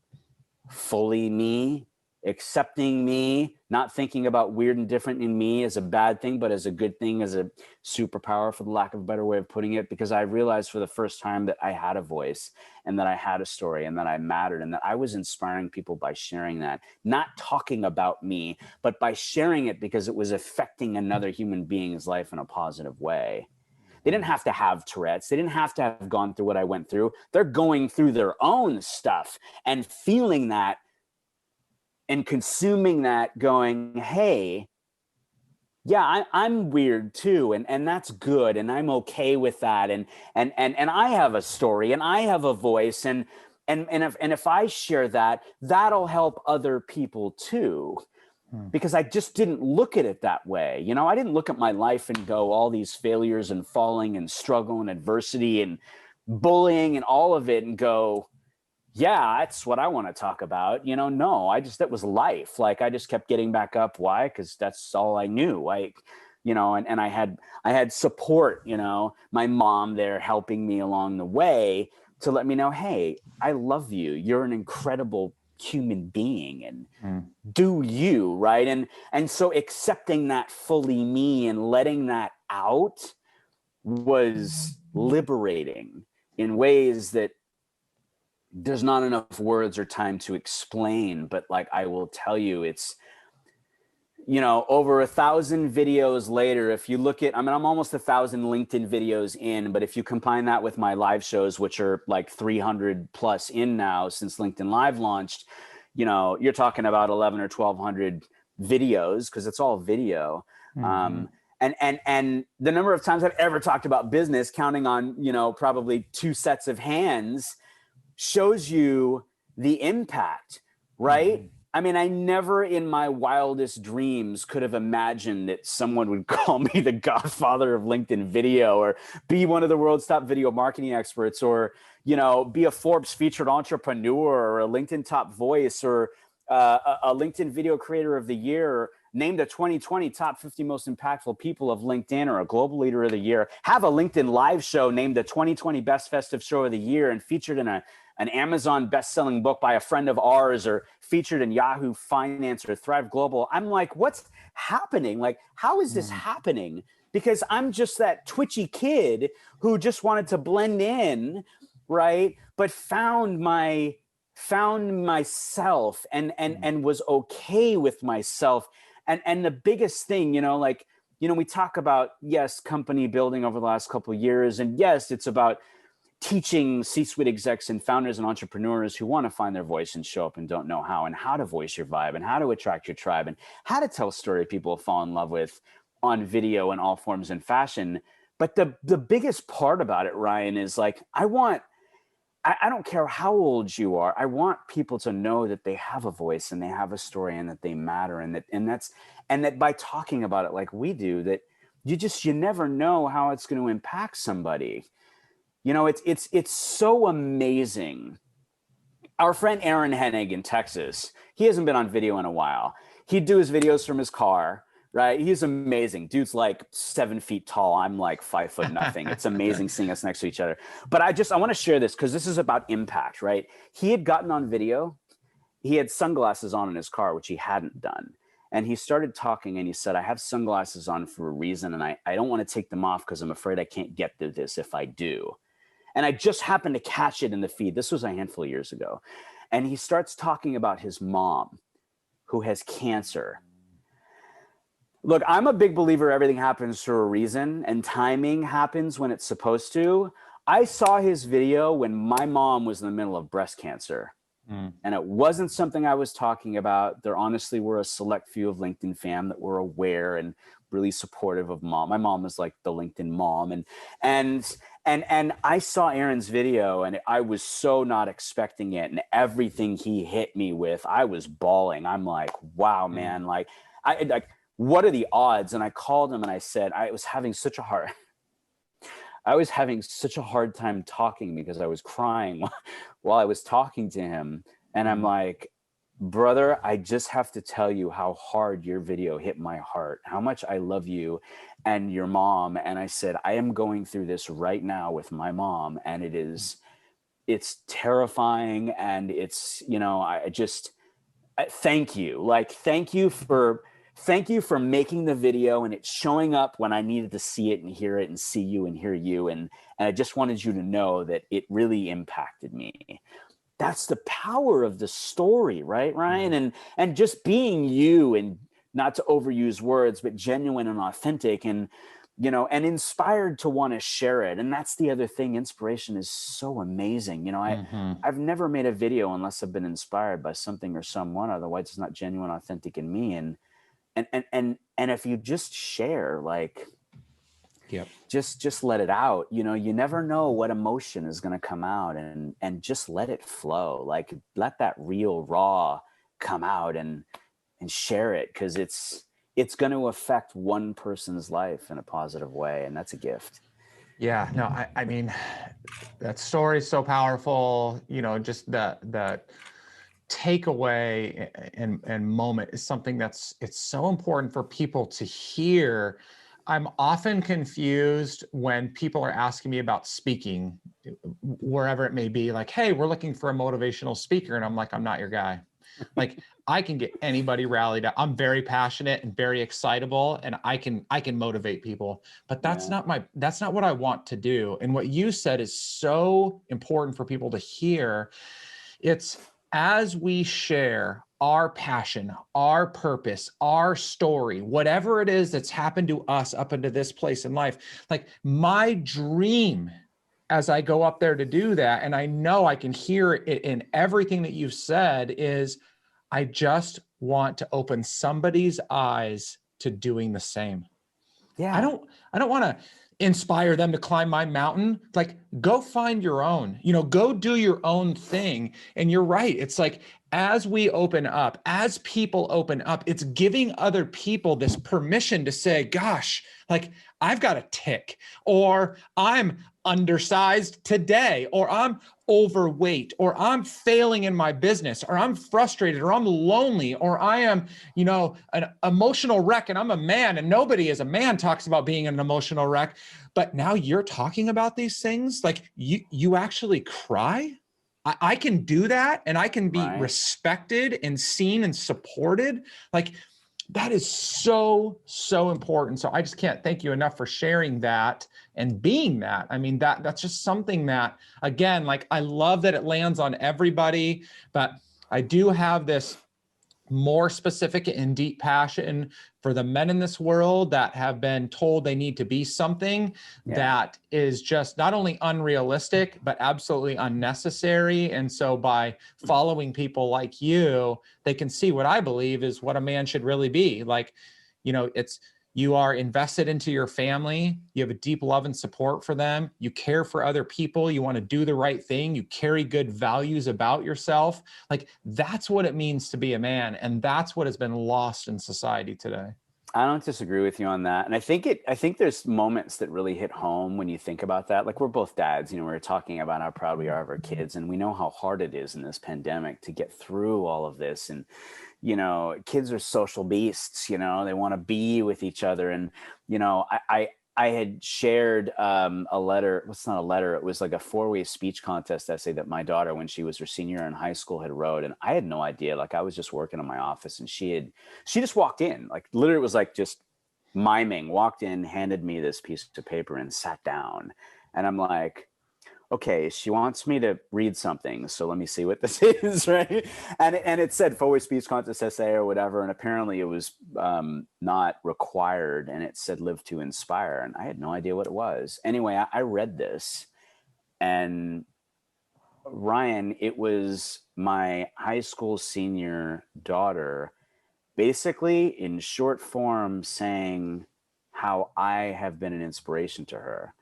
fully me, accepting me, not thinking about weird and different in me as a bad thing, but as a good thing, as a superpower, for the lack of a better way of putting it, because I realized for the first time that I had a voice and that I had a story and that I mattered and that I was inspiring people by sharing that, not talking about me, but by sharing it because it was affecting another human being's life in a positive way. They didn't have to have Tourette's. They didn't have to have gone through what I went through. They're going through their own stuff and feeling that and consuming that, going, hey, yeah, I'm weird too, and that's good, and I'm okay with that, and I have a story, and I have a voice, and if I share that, that'll help other people too, because I just didn't look at it that way. You know, I didn't look at my life and go, all these failures and falling and struggle and adversity and bullying and all of it, and go, yeah, that's what I want to talk about. You know, no, that was life. Like, I just kept getting back up. Why? Because that's all I knew. Like, you know, and I had support, you know, my mom there helping me along the way to let me know, hey, I love you. You're an incredible human being, and do you, right? And so accepting that fully me and letting that out was liberating in ways that there's not enough words or time to explain. But like, I will tell you, it's, you know, over 1,000 videos later, if you look at, I mean, I'm almost 1,000 LinkedIn videos in, but if you combine that with my live shows, which are like 300 plus in now since LinkedIn Live launched, you know, you're talking about 11 or 1,200 videos, because it's all video. And the number of times I've ever talked about business, counting on, you know, probably 2 sets of hands, shows you the impact, right? I mean, I never in my wildest dreams could have imagined that someone would call me the godfather of LinkedIn video, or be one of the world's top video marketing experts, or, you know, be a Forbes featured entrepreneur, or a LinkedIn top voice, or a LinkedIn video creator of the year, or named a 2020 top 50 most impactful people of LinkedIn, or a global leader of the year, have a LinkedIn live show named the 2020 best festive show of the year, and featured in an Amazon best-selling book by a friend of ours, or featured in Yahoo Finance or Thrive Global. I'm like, what's happening? Like, how is this happening? Because I'm just that twitchy kid who just wanted to blend in, right? But found myself and was okay with myself. And the biggest thing, you know, like, you know, we talk about, yes, company building over the last couple of years, and yes, it's about teaching C-suite execs and founders and entrepreneurs who want to find their voice and show up and don't know how, and how to voice your vibe and how to attract your tribe and how to tell a story people fall in love with on video in all forms and fashion. But the biggest part about it, Ryan, is like, I don't care how old you are. I want people to know that they have a voice and they have a story and that they matter, and that by talking about it like we do, that you never know how it's going to impact somebody. You know, it's so amazing. Our friend Aaron Hennig in Texas, he hasn't been on video in a while. He'd do his videos from his car, right? He's amazing. Dude's like 7 feet tall. I'm like 5 foot nothing. It's amazing seeing us next to each other. But I want to share this because this is about impact, right? He had gotten on video. He had sunglasses on in his car, which he hadn't done. And he started talking and he said, I have sunglasses on for a reason. And I don't want to take them off because I'm afraid I can't get through this if I do. And I just happened to catch it in the feed. This was a handful of years ago. And he starts talking about his mom who has cancer. Look, I'm a big believer everything happens for a reason and timing happens when it's supposed to. I saw his video when my mom was in the middle of breast cancer. And it wasn't something I was talking about. There honestly were a select few of LinkedIn fam that were aware and really supportive of mom. My mom was like the LinkedIn mom. And I saw Aaron's video and I was so not expecting it. And everything he hit me with, I was bawling. I'm like, wow, man, like what are the odds? And I called him and I said, I was having such a hard time talking because I was crying while I was talking to him. And I'm like, brother, I just have to tell you how hard your video hit my heart, how much I love you and your mom. And I said, I am going through this right now with my mom. And it's terrifying. And it's, you know, thank you. Like, thank you for making the video and it's showing up when I needed to see it and hear it and see you and hear you. And I just wanted you to know that it really impacted me. That's the power of the story, right, Ryan? And just being you, and not to overuse words, but genuine and authentic, and, you know, and inspired to want to share it. And that's the other thing. Inspiration is so amazing. You know, I've never made a video unless I've been inspired by something or someone. Otherwise it's not genuine, authentic in me. And if you just share, like, yep, just let it out. You know, you never know what emotion is going to come out, and just let it flow. Like, let that real raw come out and share it, because it's going to affect one person's life in a positive way, and that's a gift. Yeah, no, I mean, that story is so powerful. You know, just the takeaway and moment is something it's so important for people to hear. I'm often confused when people are asking me about speaking, wherever it may be, like, hey, we're looking for a motivational speaker. And I'm like, I'm not your guy. Like, I can get anybody rallied up. I'm very passionate and very excitable, and I can motivate people, but that's not what I want to do. And what you said is so important for people to hear. It's, as we share our passion, our purpose, our story, whatever it is that's happened to us up into this place in life, like, my dream as I go up there to do that, and I know I can hear it in everything that you've said, is I just want to open somebody's eyes to doing the same. Yeah. I don't want to inspire them to climb my mountain. Like, go find your own, you know, go do your own thing. And you're right. It's like, as we open up, as people open up, it's giving other people this permission to say, gosh, like, I've got a tick, or I'm undersized today, or I'm overweight, or I'm failing in my business, or I'm frustrated, or I'm lonely, or I am, you know, an emotional wreck, and I'm a man, and nobody as a man talks about being an emotional wreck. But now you're talking about these things, like, you actually cry. I can do that, and I can be respected and seen and supported. Like, that is so, so important. So I just can't thank you enough for sharing that and being that. I mean, that's just something that, again, like, I love that it lands on everybody, but I do have this more specific and deep passion for the men in this world that have been told they need to be something that is just not only unrealistic, but absolutely unnecessary. And so by following people like you, they can see what I believe is what a man should really be. Like, you are invested into your family. You have a deep love and support for them. You care for other people. You want to do the right thing. You carry good values about yourself. Like, that's what it means to be a man. And that's what has been lost in society today. I don't disagree with you on that. And I think there's moments that really hit home when you think about that. Like, we're both dads, we're talking about how proud we are of our kids, and we know how hard it is in this pandemic to get through all of this. And kids are social beasts, they want to be with each other. And, I had shared a letter. Well, it's not a letter. It was like a 4-way speech contest essay that my daughter, when she was her senior in high school, had wrote. And I had no idea. Like, I was just working in my office, and she just walked in, like literally it was like just miming, walked in, handed me this piece of paper and sat down. And I'm like, okay, she wants me to read something, so let me see what this is, right? And it said 4-way speech contest essay or whatever, and apparently it was not required, and it said live to inspire, and I had no idea what it was. Anyway, I read this, and Ryan, it was my high school senior daughter, basically in short form saying how I have been an inspiration to her.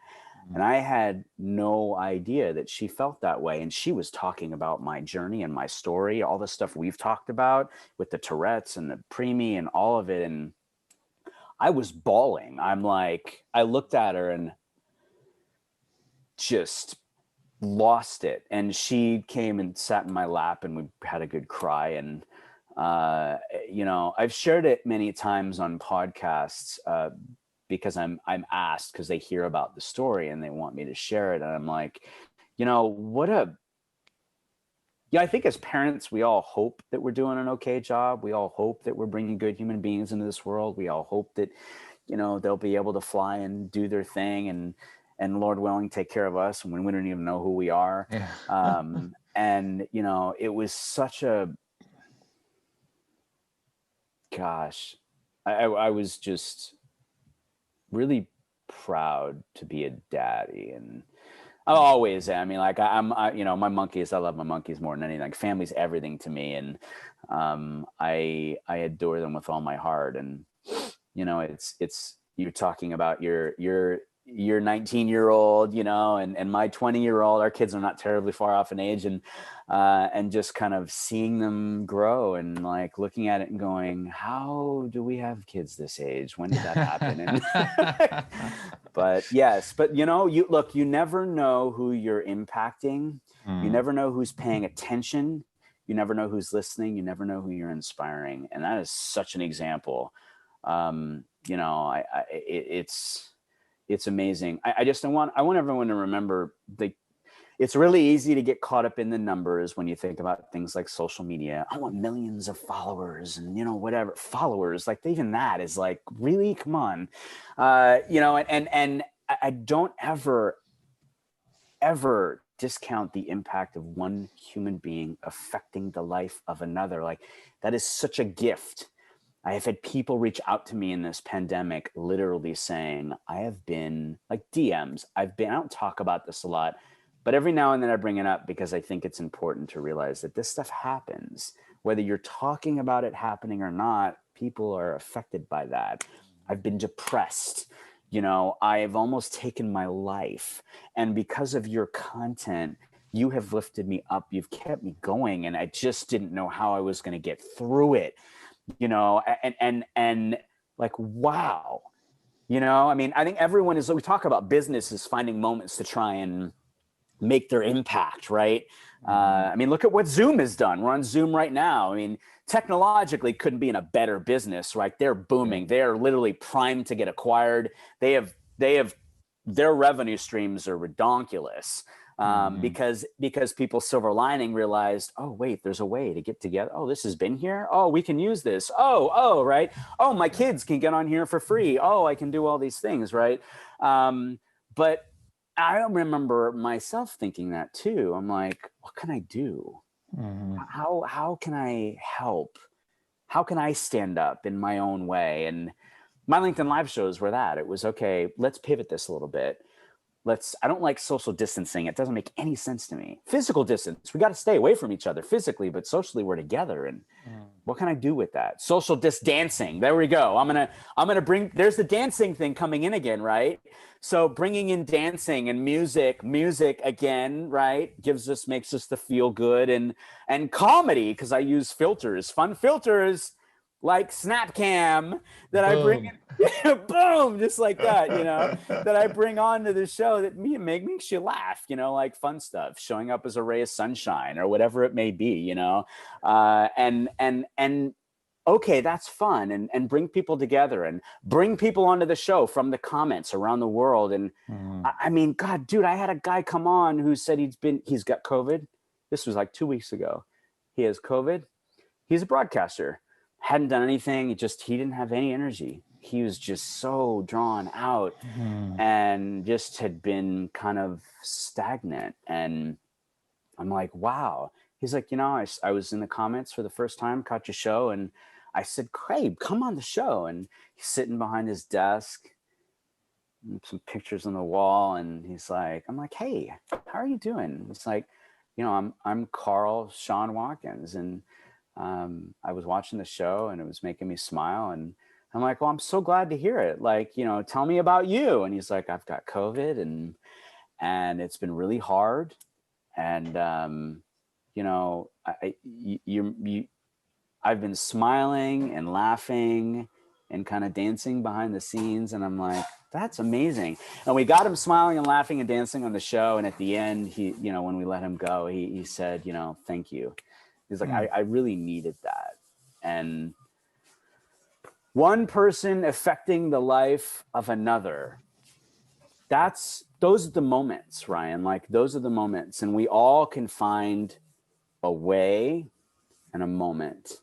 And I had no idea that she felt that way. And she was talking about my journey and my story, all the stuff we've talked about with the Tourette's and the preemie and all of it. And I was bawling. I'm like, I looked at her and just lost it. And she came and sat in my lap, and we had a good cry. And, I've shared it many times on podcasts, because I'm asked, because they hear about the story and they want me to share it. And I'm like, I think as parents, we all hope that we're doing an okay job. We all hope that we're bringing good human beings into this world. We all hope that, they'll be able to fly and do their thing, and Lord willing, take care of us when we don't even know who we are. Yeah. And, it was such a, gosh, I was just really proud to be a daddy. And I always am. I mean, like my monkeys, I love my monkeys more than anything. Like, family's everything to me. And I adore them with all my heart. And, it's you're talking about your 19-year-old, and my 20-year-old. Our kids are not terribly far off in age, and just kind of seeing them grow and like looking at it and going, how do we have kids this age? When did that happen? And but you never know who you're impacting. You never know who's paying attention. You never know who's listening. You never know who you're inspiring. And that is such an example. It's amazing. I want everyone to remember it's really easy to get caught up in the numbers when you think about things like social media. I want millions of followers and, whatever followers, like even that is like, really, come on. And I don't ever discount the impact of one human being affecting the life of another. Like, that is such a gift. I have had people reach out to me in this pandemic, literally saying, I have been like DMs. I don't talk about this a lot, but every now and then I bring it up because I think it's important to realize that this stuff happens. Whether you're talking about it happening or not, people are affected by that. I've been depressed. I've almost taken my life. And because of your content, you have lifted me up. You've kept me going. And I just didn't know how I was going to get through it. And like, wow, I mean, I think everyone we talk about businesses finding moments to try and make their impact, right? I mean, look at what Zoom has done. We're on Zoom right now. I mean, technologically couldn't be in a better business, right? They're booming. They are literally primed to get acquired. They have their revenue streams are redonkulous. Because people silver lining realized, oh, wait, there's a way to get together. Oh, this has been here. Oh, we can use this. Oh, right. Oh, my kids can get on here for free. Oh, I can do all these things. Right. But I remember myself thinking that too. I'm like, what can I do? How can I help how can I stand up in my own way? And my LinkedIn live shows were that. It was, okay, let's pivot this a little bit. I don't like social distancing. It doesn't make any sense to me. Physical distance, we got to stay away from each other physically, but socially we're together. And what can I do with that? Social dancing. There we go. I'm going to bring, there's the dancing thing coming in again, right? So bringing in dancing and music again, right? Makes us the feel good, and comedy. Cause I use fun filters like Snapcam that I bring in, boom, just like that, that I bring onto the show that makes you laugh, like fun stuff, showing up as a ray of sunshine or whatever it may be, and okay, that's fun, and bring people together and bring people onto the show from the comments around the world. And I mean, God, dude, I had a guy come on who said he's got COVID. This was like 2 weeks ago. He has COVID. He's a broadcaster. Hadn't done anything. He didn't have any energy. He was just so drawn out and just had been kind of stagnant. And I'm like, wow. He's like, I was in the comments for the first time, caught your show. And I said, Craig, come on the show. And he's sitting behind his desk, some pictures on the wall. And I'm like, hey, how are you doing? It's like, I'm Carl Sean Watkins. And I was watching the show and it was making me smile. And I'm like, well, I'm so glad to hear it. Like, tell me about you. And he's like, I've got COVID and it's been really hard. And, I've been smiling and laughing and kind of dancing behind the scenes. And I'm like, that's amazing. And we got him smiling and laughing and dancing on the show. And at the end, he, when we let him go, he said, thank you. He's like, I really needed that. And one person affecting the life of another, those are the moments, Ryan. Like, those are the moments. And we all can find a way and a moment.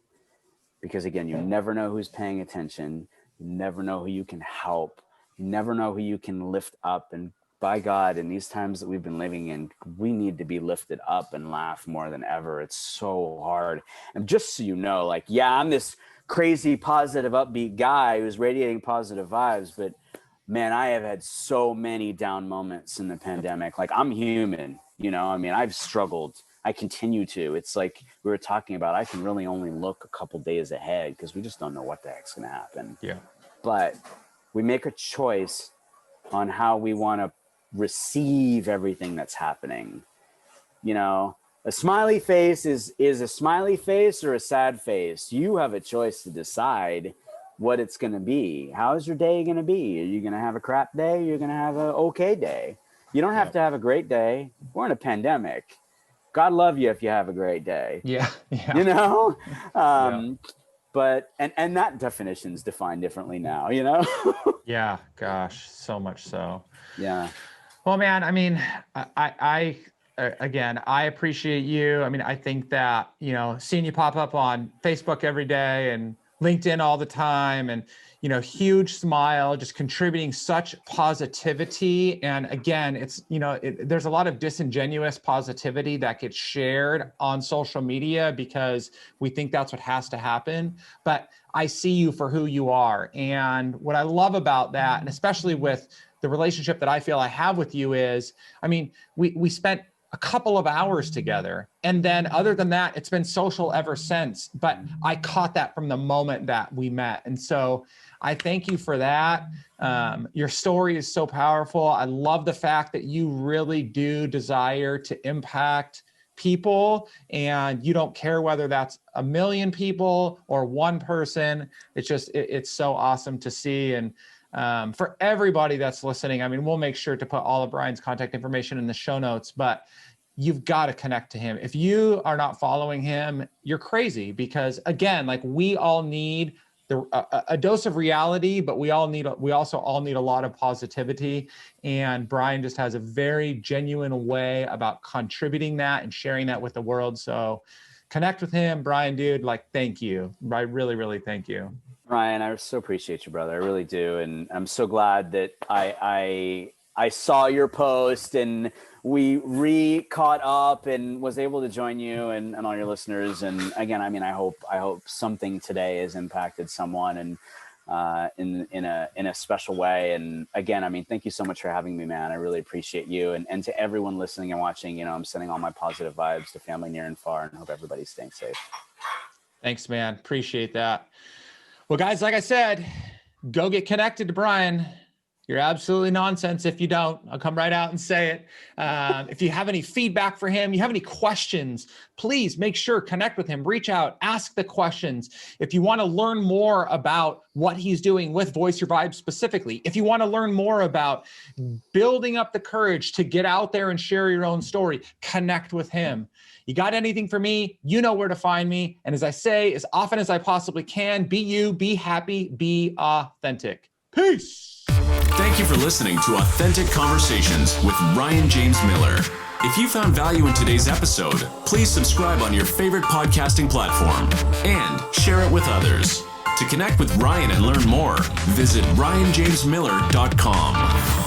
Because again, you never know who's paying attention. You never know who you can help. You never know who you can lift up. And by God, in these times that we've been living in, we need to be lifted up and laugh more than ever. It's so hard. And just so you know, like, yeah, I'm this crazy, positive, upbeat guy who's radiating positive vibes, but man, I have had so many down moments in the pandemic. Like, I'm human, I mean, I've struggled. I continue to. It's like we were talking about, I can really only look a couple days ahead because we just don't know what the heck's going to happen. Yeah. But we make a choice on how we want to receive everything that's happening. A smiley face is a smiley face or a sad face. You have a choice to decide what it's going to be. How's your day going to be? Are you going to have a crap day? You're going to have an okay day. You don't have to have a great day. We're in a pandemic. God love you if you have a great day. Yeah. But and that definition is defined differently now, Yeah, gosh, so much so. Yeah. Well, man, I mean, I again, I appreciate you. I mean, I think that, seeing you pop up on Facebook every day and LinkedIn all the time, and, huge smile, just contributing such positivity. And again, it's, there's a lot of disingenuous positivity that gets shared on social media because we think that's what has to happen. But I see you for who you are. And what I love about that, and especially with the relationship that I feel I have with you, is, I mean, we spent a couple of hours together. And then other than that, it's been social ever since. But I caught that from the moment that we met. And so I thank you for that. Your story is so powerful. I love the fact that you really do desire to impact people, and you don't care whether that's 1 million people or one person. It's just, it's so awesome to see. And for everybody that's listening, I mean, we'll make sure to put all of Brian's contact information in the show notes, but you've got to connect to him. If you are not following him, you're crazy, because again, like, we all need a dose of reality, but we also all need a lot of positivity. And Brian just has a very genuine way about contributing that and sharing that with the world. So connect with him, Brian, dude. Like, thank you. I really, really thank you. Ryan, I so appreciate you, brother. I really do. And I'm so glad that I saw your post and caught up and was able to join you and all your listeners. And again, I mean, I hope something today has impacted someone and in a special way. And again, I mean, thank you so much for having me, man. I really appreciate you. And to everyone listening and watching, you know, I'm sending all my positive vibes to family near and far, and hope everybody's staying safe. Thanks, man. Appreciate that. Well, guys, like I said, go get connected to Brian. You're absolutely nonsense if you don't. I'll come right out and say it. If you have any feedback for him, you have any questions, please make sure connect with him, reach out, ask the questions. If you want to learn more about what he's doing with Voice Your Vibe specifically, if you want to learn more about building up the courage to get out there and share your own story, connect with him. You got anything for me, you know where to find me. And as I say, as often as I possibly can, be you, be happy, be authentic. Peace. Thank you for listening to Authentic Conversations with Ryan James Miller. If you found value in today's episode, please subscribe on your favorite podcasting platform and share it with others. To connect with Ryan and learn more, visit ryanjamesmiller.com.